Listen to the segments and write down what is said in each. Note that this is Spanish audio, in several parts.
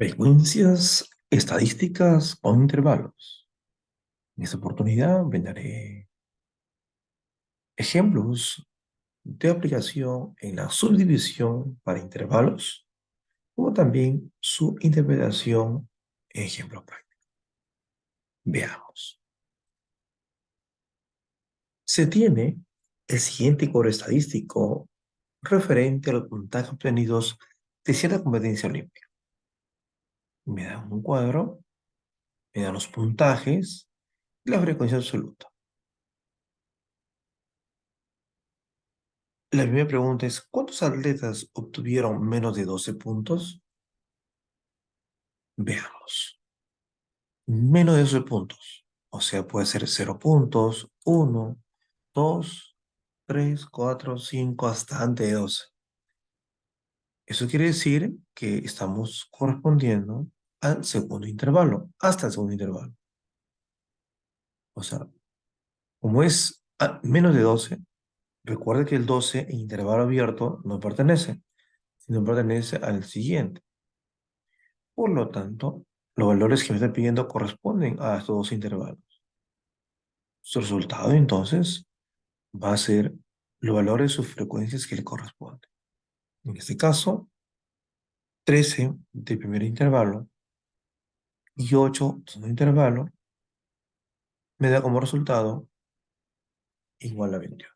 Frecuencias estadísticas con intervalos. En esta oportunidad brindaré ejemplos de aplicación en la subdivisión para intervalos, como también su interpretación en ejemplos prácticos. Veamos. Se tiene el siguiente cuadro estadístico referente a los puntajes obtenidos de cierta competencia olímpica. Me dan un cuadro, me dan los puntajes y la frecuencia absoluta. La primera pregunta es, ¿cuántos atletas obtuvieron menos de 12 puntos? Veamos. Menos de 12 puntos. O sea, puede ser 0 puntos, 1, 2, 3, 4, 5, hasta antes de 12. Eso quiere decir que estamos correspondiendo al segundo intervalo, hasta el segundo intervalo. O sea, como es menos de 12, recuerde que el 12 en intervalo abierto no pertenece, sino pertenece al siguiente. Por lo tanto, los valores que me está pidiendo corresponden a estos dos intervalos. Su resultado, entonces, va a ser los valores de sus frecuencias que le corresponden. En este caso, 13 del primer intervalo y 8 del segundo intervalo me da como resultado igual a 21.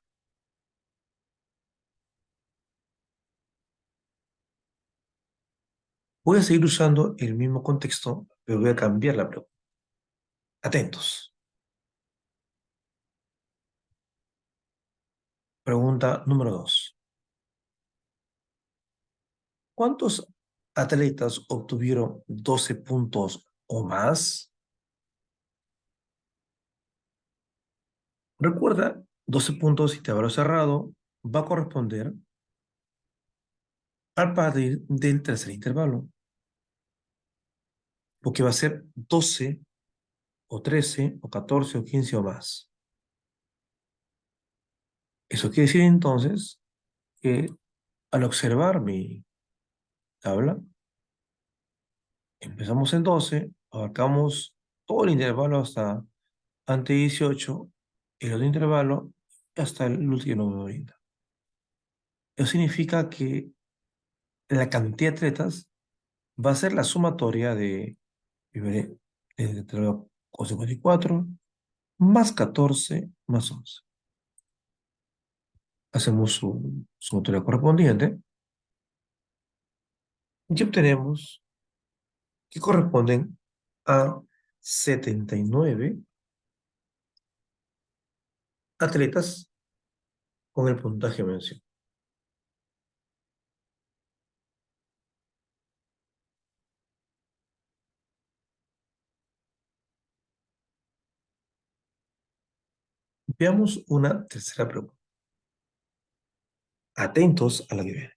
Voy a seguir usando el mismo contexto, pero voy a cambiar la pregunta. Atentos. Pregunta número 2. ¿Cuántos atletas obtuvieron 12 puntos o más? Recuerda, 12 puntos intervalo cerrado va a corresponder al partir del tercer intervalo, porque va a ser 12 o 13 o 14 o 15 o más. Eso quiere decir entonces que al observar mi tabla, empezamos en 12, abarcamos todo el intervalo hasta ante 18, el otro intervalo hasta el último me brinda. Eso significa que la cantidad de atletas va a ser la sumatoria de, primero, con 54 más 14 más 11. Hacemos su sumatoria correspondiente y obtenemos que corresponden a 79 atletas con el puntaje mencionado. Veamos una tercera pregunta. Atentos a la que viene.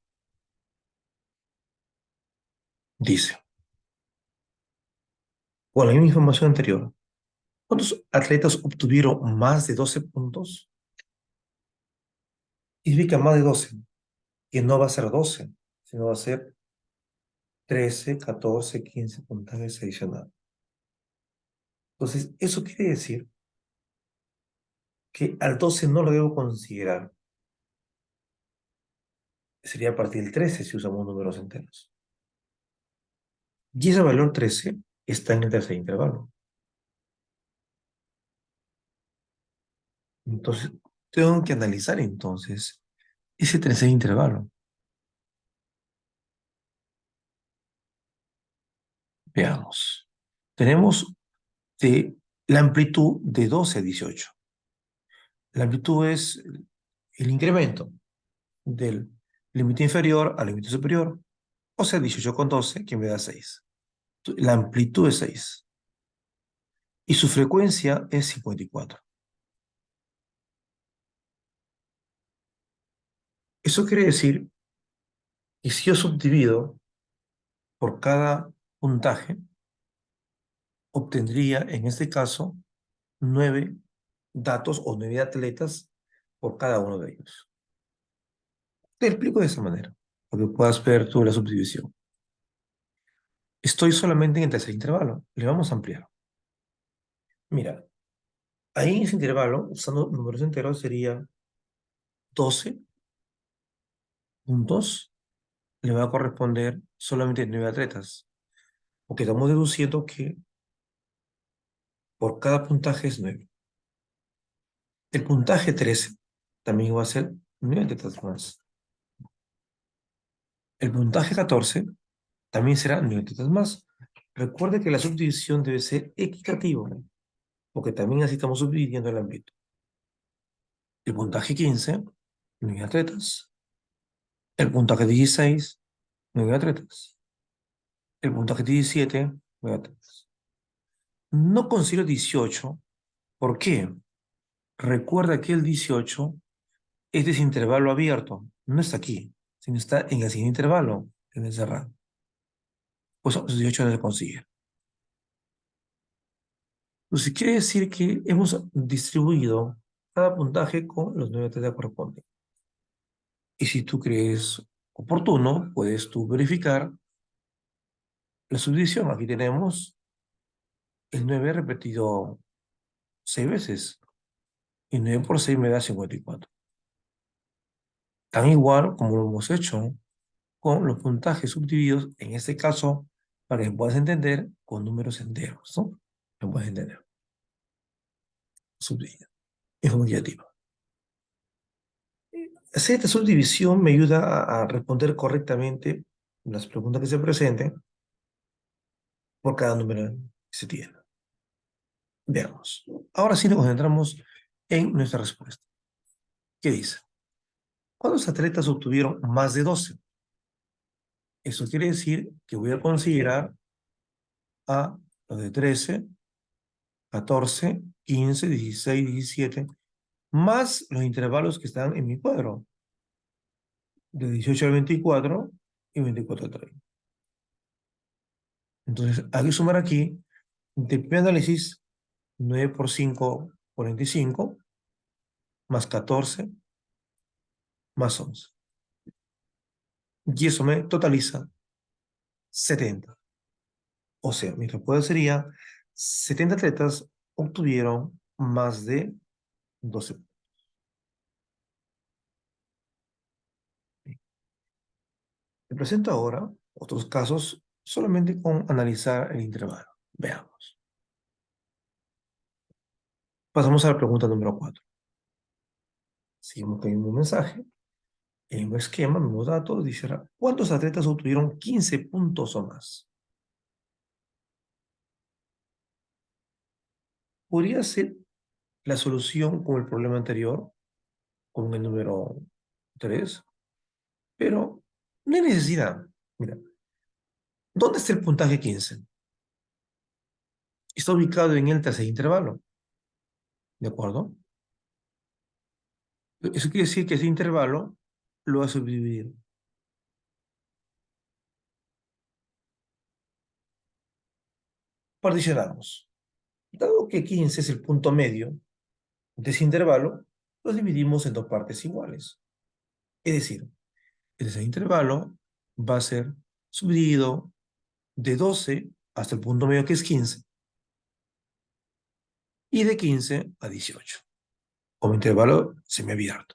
Dice, con la misma información anterior, ¿cuántos atletas obtuvieron más de 12 puntos? Significa más de 12, que no va a ser 12, sino va a ser 13, 14, 15 puntajes adicionales. Entonces, eso quiere decir que al 12 no lo debo considerar. Sería a partir del 13 si usamos números enteros. Y ese valor 13 está en el tercer intervalo. Entonces, tengo que analizar entonces ese tercer intervalo. Veamos. Tenemos de la amplitud de 12 a 18. La amplitud es el incremento del límite inferior al límite superior, o sea, 18 con 12, que me da 6. La amplitud es 6 y su frecuencia es 54. Eso quiere decir que si yo subdivido por cada puntaje, obtendría en este caso 9 datos o 9 atletas por cada uno de ellos. Te explico de esa manera, para que puedas ver tú la subdivisión. Estoy solamente en el tercer intervalo. Le vamos a ampliar. Mira, ahí en ese intervalo, usando números enteros, sería 12 puntos. Le va a corresponder solamente 9 atletas. Porque estamos deduciendo que por cada puntaje es 9. El puntaje 13 también va a ser 9 atletas más. El puntaje 14 también será 9 atletas más. Recuerde que la subdivisión debe ser equitativa, porque también así estamos subdividiendo el ámbito. El puntaje 15, 9 atletas. El puntaje 16, 9 atletas. El puntaje 17, 9 atletas. No considero 18. ¿Por qué? Recuerda que el 18 es ese intervalo abierto. No está aquí, sino está en el siguiente intervalo, en el cerrado. Pues los 18 no se consigue. Entonces quiere decir que hemos distribuido cada puntaje con los 9 atletas correspondientes. Y si tú crees oportuno, puedes tú verificar la subdivisión. Aquí tenemos el 9 repetido 6 veces. Y 9 por 6 me da 54. Tan igual como lo hemos hecho con los puntajes subdivididos, en este caso, para que puedas entender, con números enteros, ¿no? Lo puedes entender. Subdividido. Es muy creativo. Hacer esta subdivisión me ayuda a responder correctamente las preguntas que se presenten por cada número que se tiene. Veamos. Ahora sí nos concentramos en nuestra respuesta. ¿Qué dice? ¿Cuántos atletas obtuvieron más de 12? Eso quiere decir que voy a considerar a los de 13, 14, 15, 16, 17, más los intervalos que están en mi cuadro, de 18 al 24 y 24 al 30. Entonces, hay que sumar aquí, de primer análisis, 9 por 5, 45, más 14, más 11. Y eso me totaliza 70. O sea, mi respuesta sería 70 atletas obtuvieron más de 12. Me presento ahora otros casos solamente con analizar el intervalo. Veamos. Pasamos a la pregunta número 4. Seguimos con el mismo mensaje, el mismo esquema, mismos datos. Dice, ¿cuántos atletas obtuvieron 15 puntos o más? Podría ser la solución con el problema anterior, con el número 3, pero no hay necesidad. Mira, ¿dónde está el puntaje 15? Está ubicado en el tercer intervalo, ¿de acuerdo? Eso quiere decir que ese intervalo lo va a subdividir. Particionamos. Dado que 15 es el punto medio de ese intervalo, lo dividimos en dos partes iguales. Es decir, ese intervalo va a ser subdividido de 12 hasta el punto medio que es 15 y de 15 a 18, como intervalo semiabierto.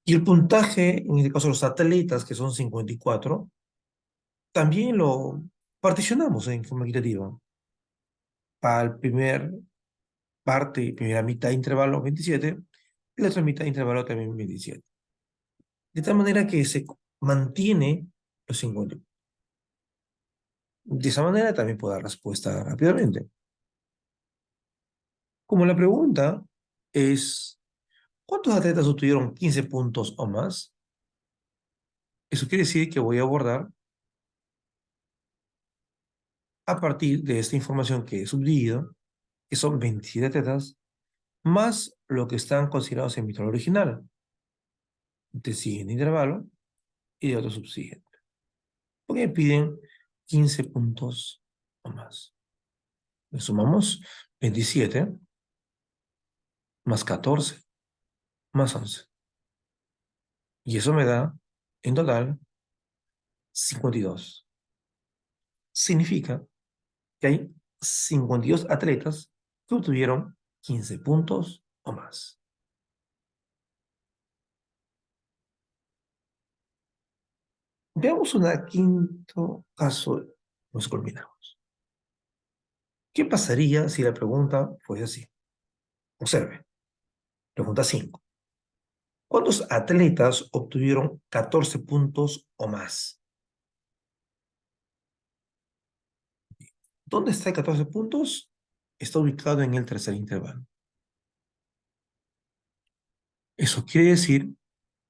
Y el puntaje, en este caso los atletas, que son 54, también lo particionamos en forma equitativa. Para el primer parte, primera mitad de intervalo 27, y la otra mitad de intervalo también 27. De tal manera que se mantiene los 50. De esa manera también puedo dar respuesta rápidamente. Como la pregunta es, ¿cuántos atletas obtuvieron 15 puntos o más? Eso quiere decir que voy a abordar a partir de esta información que he subdividido, que son 27 atletas, más lo que están considerados en mi tabla original, de siguiente intervalo y de otro subsiguiente. Porque me piden 15 puntos o más. Le sumamos 27 más 14 más 11. Y eso me da, en total, 52. significa que hay 52 atletas que obtuvieron 15 puntos o más. Veamos un quinto caso, nos culminamos. ¿Qué pasaría si la pregunta fuese así? Observe, pregunta 5. ¿Cuántos atletas obtuvieron 14 puntos o más? ¿Dónde está el 14 puntos? Está ubicado en el tercer intervalo. Eso quiere decir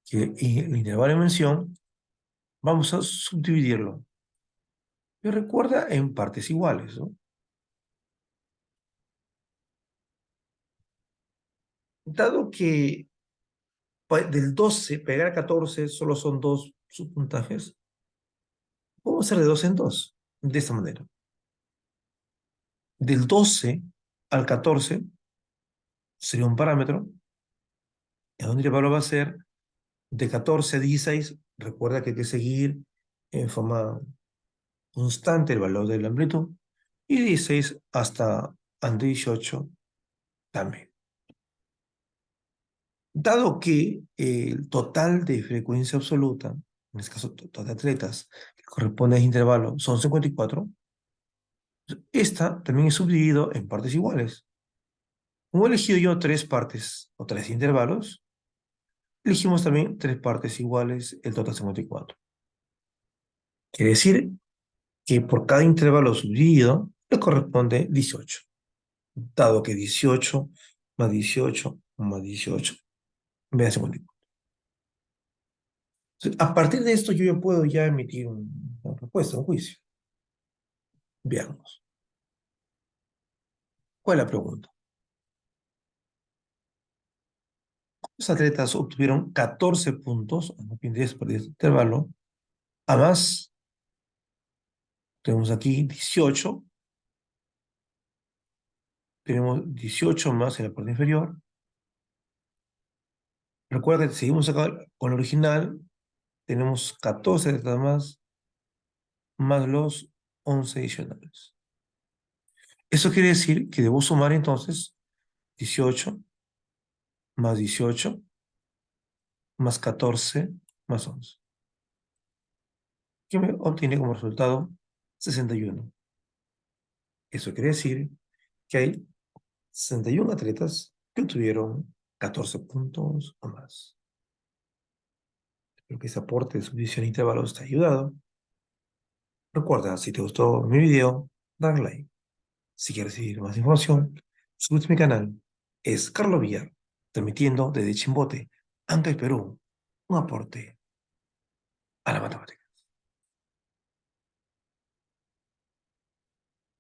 que en el intervalo de mención vamos a subdividirlo. Y recuerda en partes iguales, ¿no? Dado que del 12 pegar a 14 solo son dos subpuntajes, vamos a hacer de 2 en 2, de esta manera. Del 12 al 14 sería un parámetro, y un intervalo va a ser de 14 a 16. Recuerda que hay que seguir en forma constante el valor de la amplitud, y 16 hasta 18 también. Dado que el total de frecuencia absoluta, en este caso total de atletas, que corresponde a ese intervalo, son 54, esta también es subdividido en partes iguales. Como he elegido yo tres partes o tres intervalos, elegimos también tres partes iguales, el total 54. Quiere decir que por cada intervalo subdividido le corresponde 18, dado que 18 más 18 más 18 me da 54. Entonces, a partir de esto yo ya puedo emitir una respuesta, un juicio. Veamos. ¿Cuál es la pregunta? Los atletas obtuvieron 14 puntos, 10 por 10 intervalo, a más, tenemos aquí 18, tenemos 18 más en la parte inferior. Recuerda que seguimos acá con el original, tenemos 14 atletas más los 11 adicionales. Eso quiere decir que debo sumar entonces 18 más 18 más 14 más 11, que me obtiene como resultado 61. Eso quiere decir que hay 61 atletas que obtuvieron 14 puntos o más. Espero que ese aporte de subdivisión de intervalos te haya ayudado. Recuerda, si te gustó mi video, dale like. Si quieres recibir más información, suscríbete a mi canal. Es Carlos Villar, transmitiendo desde Chimbote, Ancash, Perú, un aporte a la matemática.